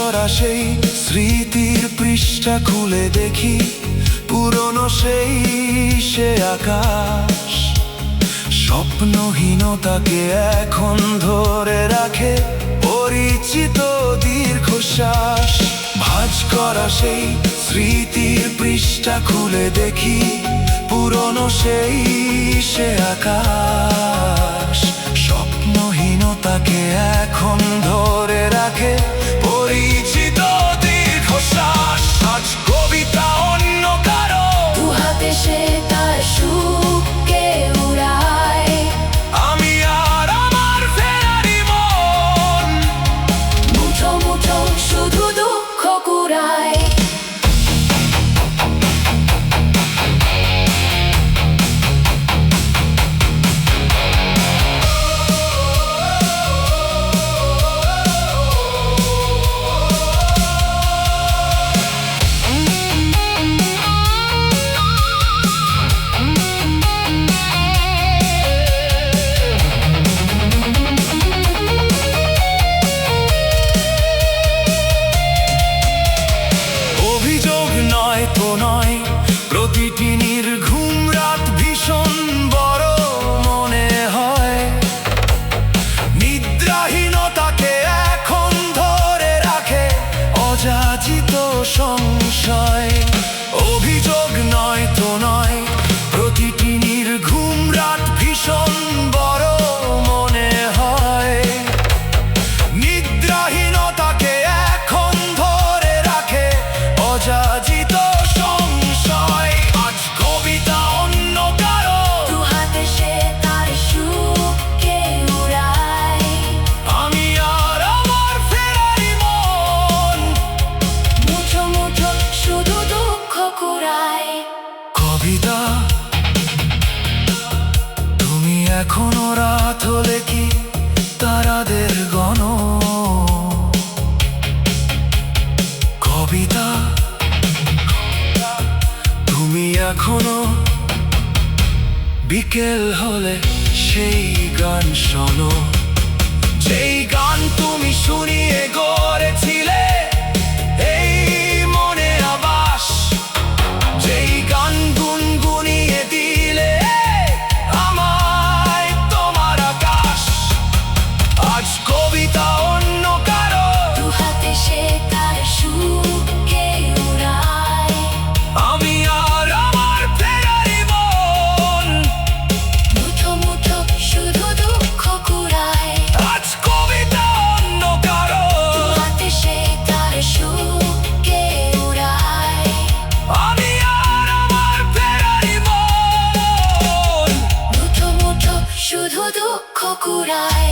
করা সেই স্মৃতির পৃষ্ঠা খুলে দেখি, পুরনো সেই সে আকাশ স্বপ্নহীনতাকে এখন ধরে রাখে পরিচিত দীর্ঘশ্বাস। ভাঁজ করা সেই স্মৃতির পৃষ্ঠা খুলে দেখি, পুরনো সেই সে আকাশ স্বপ্নহীনতাকে এখন ধরে রাখে পরিচিত দীর্ঘশ্বাস। আজ কবিতা অন্য কারো, দু হাতে সে তার সুখকে উড়ায়। আমি আর আমার ফেরারি মন মুঠো মুঠো শুধু দুঃখ কুড়ায়। প্রতিটি নির্ঘুম রাত ভীষণ বড় মনে হয়, নিদ্রাহীনতাকে এখন ধরে রাখে অযাচিত সংশয়। অভিযোগ নয় তো নয়, প্রতিটি নির্ঘুম রাত ভীষণ বড় মনে হয়, নিদ্রাহীনতাকে এখন ধরে রাখে অযাচিত সংশয়। আজ কবিতা অন্য কারো, দু হাতে সে তার সুখকে উড়ায়। আমি আর আমার ফেরারি মন মুঠো মুঠো শুধু দুঃখ কুড়ায়। কবিতা তুমি এখনো রাত হলে কি তারাদের গণ? কবিতা তুমি এখনো বিকেল হলে সেই গান শোনো, যেই গান তুমি শুনিয়ে গড়েছিলে এই মনে আবাস, যেই গান গুনগুনিয়ে দিলে আমায় তোমার আকাশ। আজ কবিতা অন্য কারো, দু হাতে সে তার সুখকে উড়ায়। আমি আর আমার ফেরারি মন মুঠো মুঠো শুধু দুঃখ কুড়ায়। আজ কবিতা অন্য কারো, দু হাতে সে তার সুখকে উড়ায়। আমি আর আমার ফেরারি মন মুঠো মুঠো শুধু দুঃখ কুড়ায়।